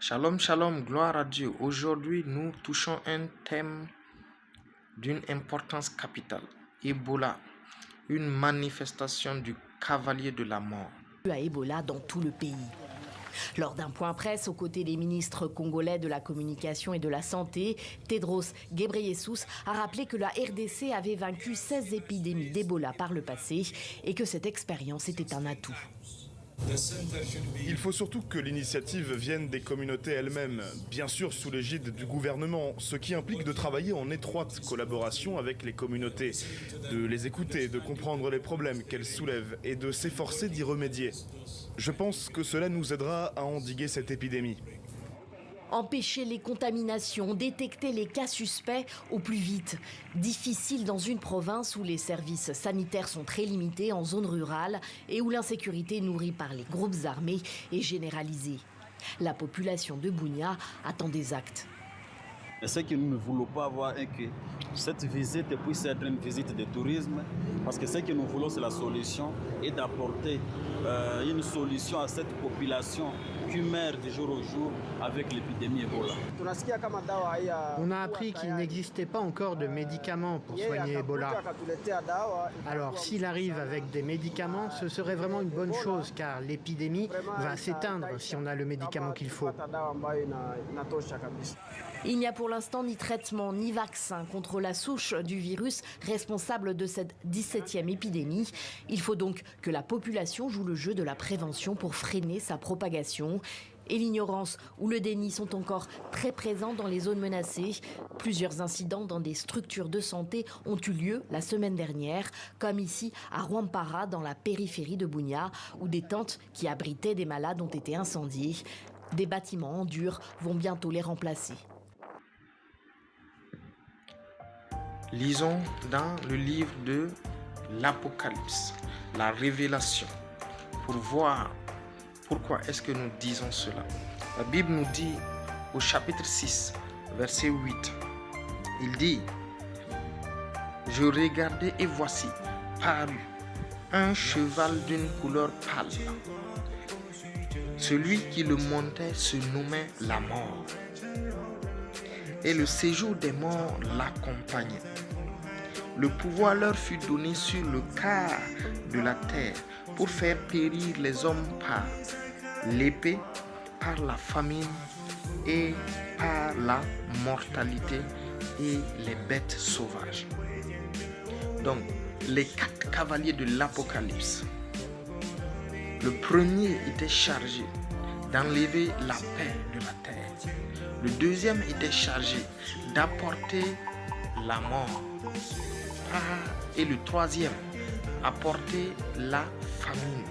Shalom, shalom, gloire à Dieu. Aujourd'hui, nous touchons un thème d'une importance capitale. Ebola, une manifestation du cavalier de la mort. À Ebola dans tout le pays. Lors d'un point presse aux côtés des ministres congolais de la communication et de la santé, Tedros Ghebreyesus a rappelé que la RDC avait vaincu 16 épidémies d'Ebola par le passé et que cette expérience était un atout. Il faut surtout que l'initiative vienne des communautés elles-mêmes, bien sûr sous l'égide du gouvernement, ce qui implique de travailler en étroite collaboration avec les communautés, de les écouter, de comprendre les problèmes qu'elles soulèvent et de s'efforcer d'y remédier. Je pense que cela nous aidera à endiguer cette épidémie. Empêcher les contaminations, détecter les cas suspects au plus vite. Difficile dans une province où les services sanitaires sont très limités en zone rurale et où l'insécurité nourrie par les groupes armés est généralisée. La population de Bunia attend des actes. Ce que nous ne voulons pas avoir est que cette visite puisse être une visite de tourisme, parce que ce que nous voulons, c'est la solution et d'apporter une solution à cette population qui meurt de jour au jour avec l'épidémie Ebola. On a appris qu'il n'existait pas encore de médicaments pour soigner Ebola. Alors s'il arrive avec des médicaments, ce serait vraiment une bonne chose car l'épidémie va s'éteindre si on a le médicament qu'il faut. Il n'y a pour l'instant ni traitement ni vaccin contre la souche du virus responsable de cette 17e épidémie. Il faut donc que la population joue le jeu de la prévention pour freiner sa propagation. Et l'ignorance ou le déni sont encore très présents dans les zones menacées. Plusieurs incidents dans des structures de santé ont eu lieu la semaine dernière, comme ici à Rwampara, dans la périphérie de Bunia, où des tentes qui abritaient des malades ont été incendiées. Des bâtiments en dur vont bientôt les remplacer. Lisons dans le livre de l'Apocalypse, la révélation, pour voir pourquoi est-ce que nous disons cela. La Bible nous dit au chapitre 6, verset 8, il dit « Je regardais et voici parut un cheval d'une couleur pâle. Celui qui le montait se nommait la mort. Et le séjour des morts l'accompagnait. Le pouvoir leur fut donné sur le quart de la terre pour faire périr les hommes par l'épée, par la famine et par la mortalité et les bêtes sauvages. » Donc, les 4 cavaliers de l'Apocalypse. Le premier était chargé d'enlever la paix de la terre. Le deuxième était chargé d'apporter la mort. Et le troisième, apporter la famine.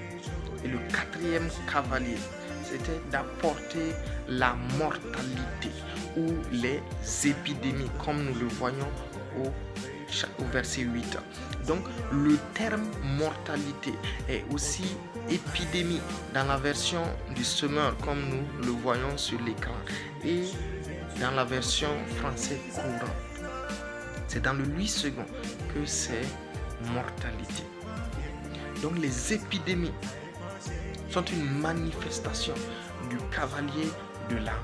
Et le 4e cavalier, c'était d'apporter la mortalité ou les épidémies, comme nous le voyons au verset 8. Donc, le terme mortalité est aussi épidémie dans la version du semeur, comme nous le voyons sur l'écran, et dans la version français courant. C'est dans le 8 secondes que c'est mortalité. Donc les épidémies sont une manifestation du cavalier de la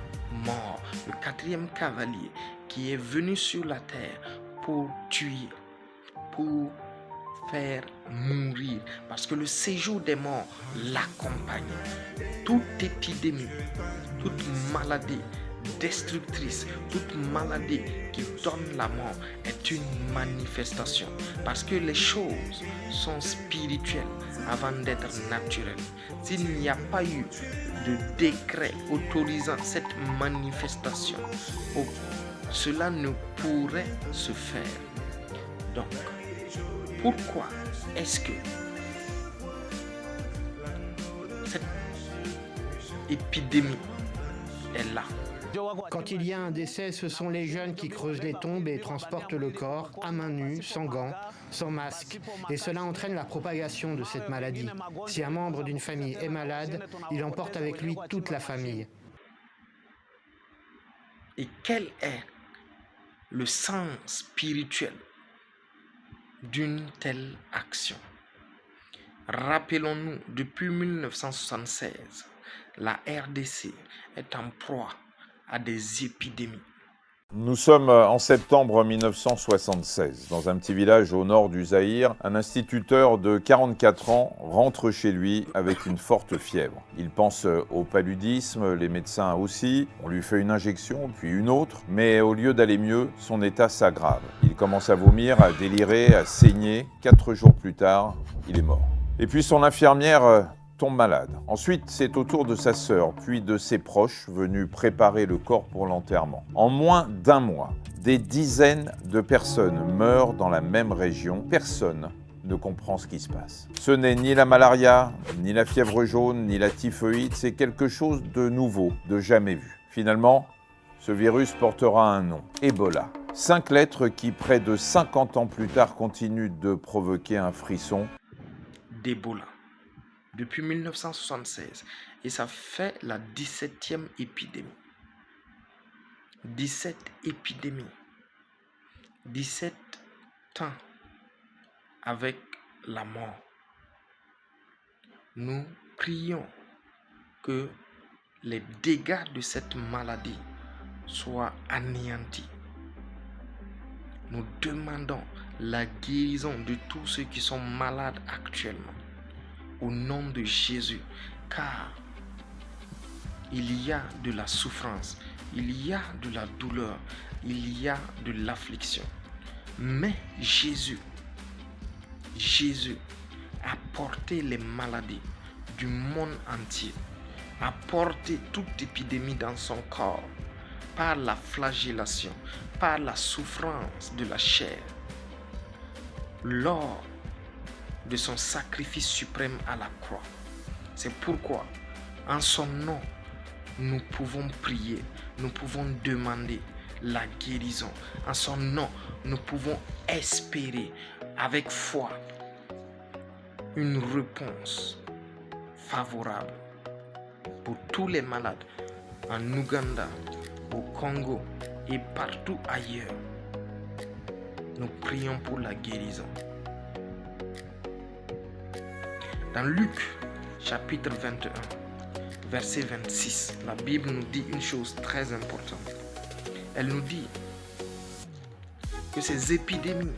mort, le 4e cavalier qui est venu sur la terre pour tuer, pour faire mourir, parce que le séjour des morts l'accompagne. Toute épidémie, toute maladie destructrice, toute maladie qui donne la mort est une manifestation, parce que les choses sont spirituelles avant d'être naturelles. S'il n'y a pas eu de décret autorisant cette manifestation, cela ne pourrait se faire. Donc, pourquoi est-ce que cette épidémie est là? Quand il y a un décès, ce sont les jeunes qui creusent les tombes et transportent le corps à main nue, sans gants, sans masque. Et cela entraîne la propagation de cette maladie. Si un membre d'une famille est malade, il emporte avec lui toute la famille. Et quel est le sens spirituel d'une telle action? Rappelons-nous, depuis 1976, la RDC est en proie à des épidémies. Nous sommes en septembre 1976. Dans un petit village au nord du Zaïre, un instituteur de 44 ans rentre chez lui avec une forte fièvre. Il pense au paludisme, les médecins aussi. On lui fait une injection, puis une autre. Mais au lieu d'aller mieux, son état s'aggrave. Il commence à vomir, à délirer, à saigner. 4 jours plus tard, il est mort. Et puis son infirmière tombe malade. Ensuite, c'est au tour de sa sœur, puis de ses proches, venus préparer le corps pour l'enterrement. En moins d'1 mois, des dizaines de personnes meurent dans la même région. Personne ne comprend ce qui se passe. Ce n'est ni la malaria, ni la fièvre jaune, ni la typhoïde, c'est quelque chose de nouveau, de jamais vu. Finalement, ce virus portera un nom, Ebola. 5 lettres qui, près de 50 ans plus tard, continuent de provoquer un frisson. D'Ebola. Depuis 1976, et ça fait la 17e épidémie. 17 épidémies. 17 temps avec la mort. Nous prions que les dégâts de cette maladie soient anéantis. Nous demandons la guérison de tous ceux qui sont malades actuellement. Au nom de Jésus, car il y a de la souffrance, il y a de la douleur, il y a de l'affliction. Mais Jésus a porté les maladies du monde entier, a porté toute épidémie dans son corps, par la flagellation, par la souffrance de la chair. Lors de son sacrifice suprême à la croix. C'est pourquoi, en son nom, nous pouvons prier, nous pouvons demander la guérison. En son nom, nous pouvons espérer avec foi une réponse favorable pour tous les malades en Ouganda, au Congo et partout ailleurs. Nous prions pour la guérison. Dans Luc, chapitre 21, verset 26, la Bible nous dit une chose très importante. Elle nous dit que ces épidémies,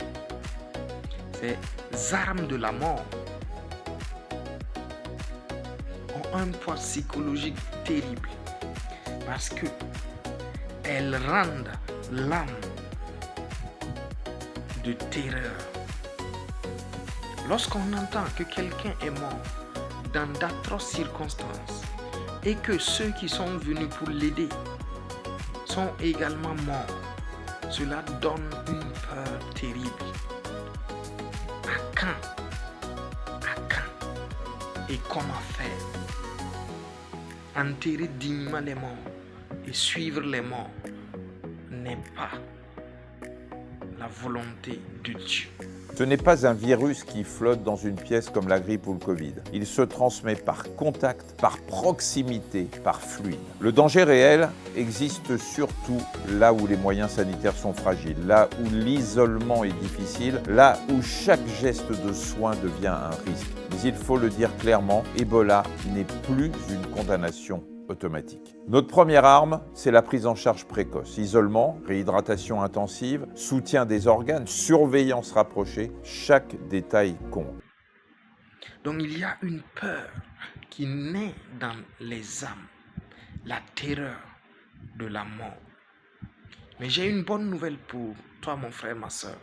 ces armes de la mort, ont un poids psychologique terrible parce que elles rendent l'âme de terreur. Lorsqu'on entend que quelqu'un est mort dans d'atroces circonstances et que ceux qui sont venus pour l'aider sont également morts, cela donne une peur terrible. À quand et comment faire? Enterrer dignement les morts et suivre les morts n'est pas la volonté de Dieu. Ce n'est pas un virus qui flotte dans une pièce comme la grippe ou le Covid. Il se transmet par contact, par proximité, par fluide. Le danger réel existe surtout là où les moyens sanitaires sont fragiles, là où l'isolement est difficile, là où chaque geste de soin devient un risque. Mais il faut le dire clairement, Ebola n'est plus une condamnation automatique. Notre première arme, c'est la prise en charge précoce. Isolement, réhydratation intensive, soutien des organes, surveillance rapprochée, chaque détail compte. Donc il y a une peur qui naît dans les âmes, la terreur de la mort. Mais j'ai une bonne nouvelle pour toi, mon frère, ma soeur.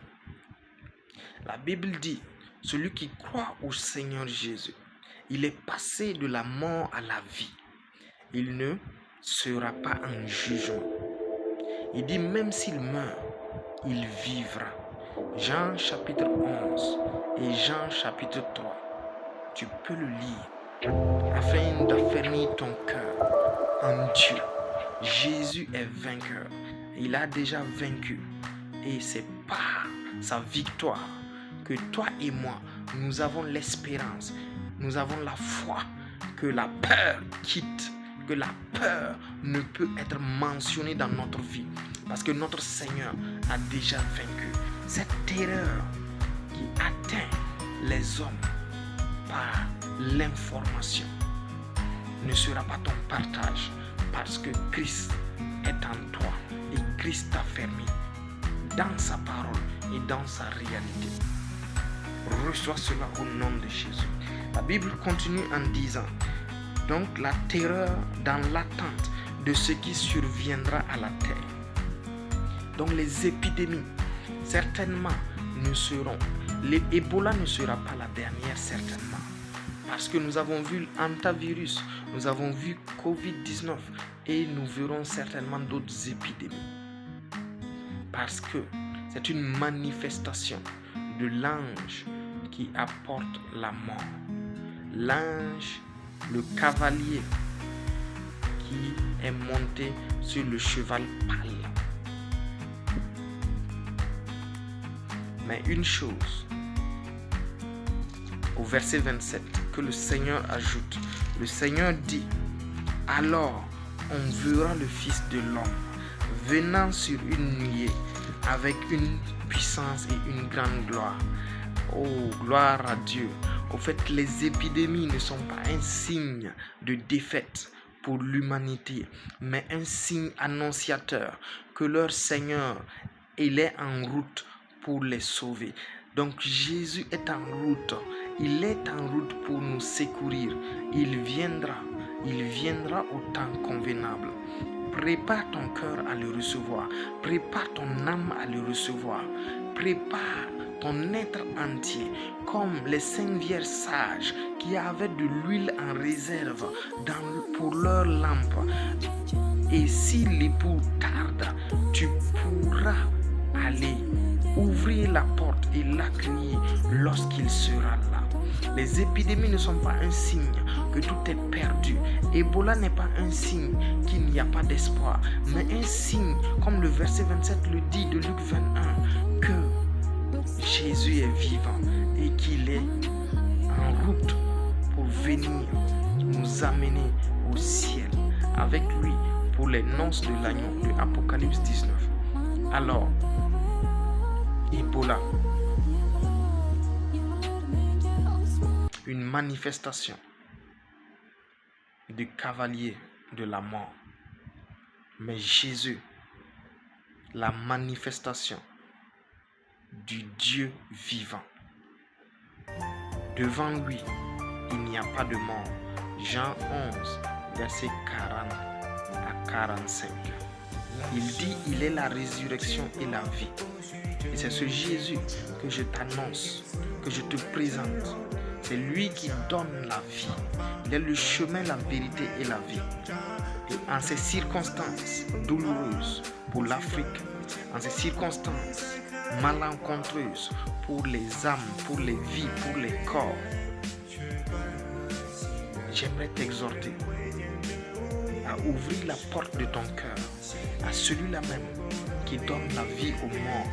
La Bible dit, celui qui croit au Seigneur Jésus, il est passé de la mort à la vie. Il ne sera pas en jugement. Il dit même s'il meurt, il vivra. Jean chapitre 11 et Jean chapitre 3. Tu peux le lire afin d'affermir ton cœur en Dieu. Jésus est vainqueur. Il a déjà vaincu. Et c'est par sa victoire que toi et moi, nous avons l'espérance, nous avons la foi que la peur quitte, que la peur ne peut être mentionnée dans notre vie. Parce que notre Seigneur a déjà vaincu. Cette terreur qui atteint les hommes par l'information, ne sera pas ton partage parce que Christ est en toi et Christ t'a fermé dans sa parole et dans sa réalité. Reçois cela au nom de Jésus. La Bible continue en disant, donc la terreur dans l'attente de ce qui surviendra à la terre. Donc les épidémies, certainement, l'Ebola ne sera pas la dernière, certainement. Parce que nous avons vu l'hantavirus, nous avons vu Covid-19 et nous verrons certainement d'autres épidémies. Parce que c'est une manifestation de l'ange qui apporte la mort. L'ange, le cavalier qui est monté sur le cheval pâle. Mais une chose, au verset 27, que le Seigneur ajoute, le Seigneur dit, alors on verra le Fils de l'homme venant sur une nuée avec une puissance et une grande gloire. Oh, gloire à Dieu. Au fait, les épidémies ne sont pas un signe de défaite pour l'humanité, mais un signe annonciateur que leur Seigneur, il est en route pour les sauver. Donc Jésus est en route. Il est en route pour nous secourir. Il viendra au temps convenable. Prépare ton cœur à le recevoir. Prépare ton âme à le recevoir. Prépare ton être entier comme les 5 vierges sages qui avaient de l'huile en réserve pour leur lampe. Et si l'époux tarde, tu pourras aller ouvrir la porte et l'accueillir lorsqu'il sera là. Les épidémies ne sont pas un signe que tout est perdu. Ebola n'est pas un signe qu'il n'y a pas d'espoir, mais un signe, comme le verset 27 le dit de Luc 21, que Jésus est vivant et qu'il est en route pour venir nous amener au ciel avec lui pour les noces de l'agneau de Apocalypse 19. Alors, Ebola, une manifestation du cavalier de la mort. Mais Jésus, la manifestation du Dieu vivant. Devant lui, il n'y a pas de mort. Jean 11, verset 40 à 45. Il dit, il est la résurrection et la vie. Et c'est ce Jésus que je t'annonce, que je te présente. C'est lui qui donne la vie. Il est le chemin, la vérité et la vie. Et en ces circonstances douloureuses pour l'Afrique, en ces circonstances malencontreuses pour les âmes, pour les vies, pour les corps, j'aimerais t'exhorter à ouvrir la porte de ton cœur à celui-là même qui donne la vie aux morts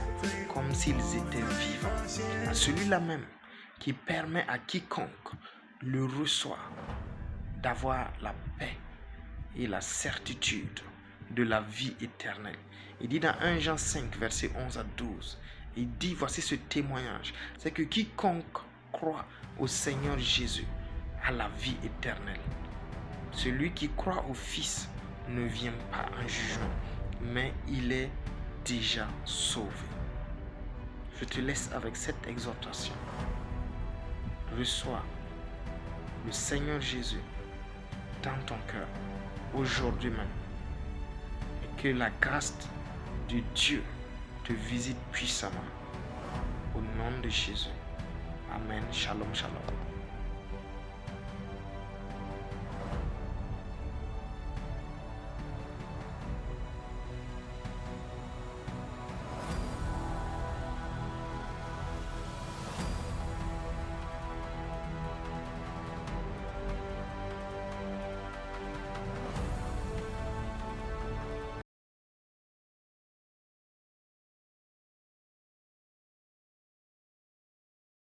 comme s'ils étaient vivants, à celui-là même qui permet à quiconque le reçoit d'avoir la paix et la certitude de la vie éternelle. Il dit dans 1 Jean 5, verset 11 à 12, il dit, voici ce témoignage, c'est que quiconque croit au Seigneur Jésus a la vie éternelle. Celui qui croit au Fils ne vient pas en jugement, mais il est déjà sauvé. Je te laisse avec cette exhortation. Reçois le Seigneur Jésus dans ton cœur aujourd'hui même et que la grâce de Dieu te visite puissamment au nom de Jésus. Amen. Shalom, shalom.